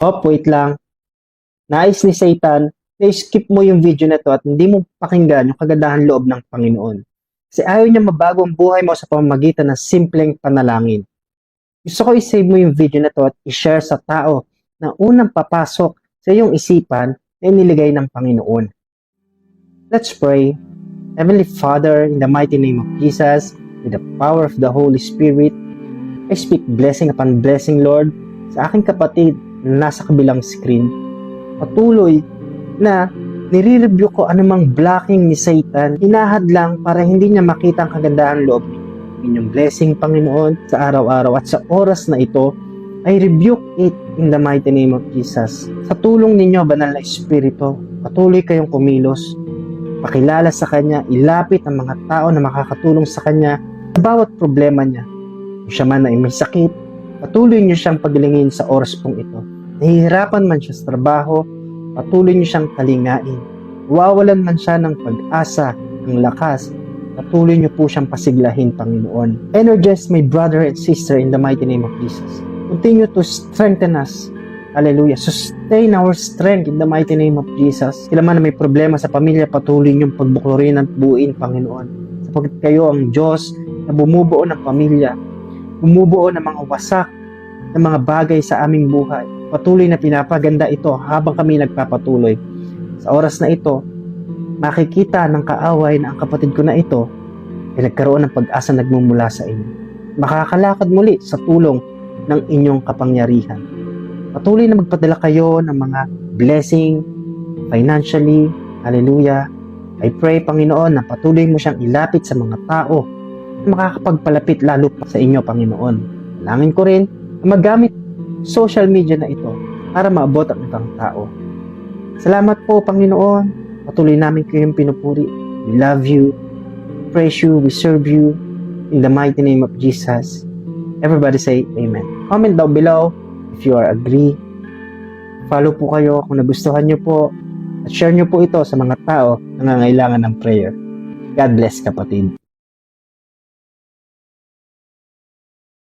Wait lang. Nais ni Satan na skip mo yung video na to at hindi mo pakinggan yung kagandahan loob ng Panginoon. Kasi ayaw niya mabago ang buhay mo sa pamamagitan ng simpleng panalangin. Gusto ko i-save mo yung video na to at i-share sa tao na unang papasok sa iyong isipan na iniligay ng Panginoon. Let's pray. Heavenly Father, in the mighty name of Jesus, with the power of the Holy Spirit, I speak blessing upon blessing, Lord, sa aking kapatid na nasa kabilang screen. Patuloy na nire-review ko anumang blocking ni Satan, hinahad lang para hindi niya makita ang kagandahan loob niyo. Inyong blessing, Panginoon, sa araw-araw at sa oras na ito, I rebuke it in the mighty name of Jesus. Sa tulong ninyo, Banal na Espiritu, patuloy kayong kumilos, pakilala sa Kanya, ilapit ang mga tao na makakatulong sa Kanya sa bawat problema niya. Kung siya man ay may sakit, patuloy niyo siyang pagalingin sa oras pong ito. Nahihirapan man siya sa trabaho, patuloy niyo siyang kalingain. Wawalan man siya ng pag-asa, ng lakas, patuloy niyo po siyang pasiglahin, Panginoon. Energize my brother and sister in the mighty name of Jesus. Continue to strengthen us. Hallelujah. Sustain our strength in the mighty name of Jesus. Sila man na may problema sa pamilya, patuloy niyong pagbuklurin at buuin, Panginoon. Sapagkat kayo ang Diyos na bumubuo ng pamilya, bumubuo ng mga wasak, ng mga bagay sa aming buhay. Patuloy na pinapaganda ito habang kami nagpapatuloy. Sa oras na ito, makikita ng kaaway na ang kapatid ko na ito ay nagkaroon ng pag-asa nagmumula sa inyo. Makakalakad muli sa tulong ng inyong kapangyarihan. Patuloy na magpadala kayo ng mga blessing financially. Hallelujah. I pray, Panginoon, na patuloy mo siyang ilapit sa mga tao na makakapagpalapit lalo pa sa inyo, Panginoon. Langin ko rin na magamit social media na ito para maabot ang ibang tao. Salamat po, Panginoon. Patuloy namin kayong pinupuri. We love you, praise you, we serve you in the mighty name of Jesus. Everybody say Amen. Comment down below if you are agree. Follow po kayo kung nagustuhan nyo po at share nyo po ito sa mga tao na nangangailangan ng prayer. God bless, kapatid.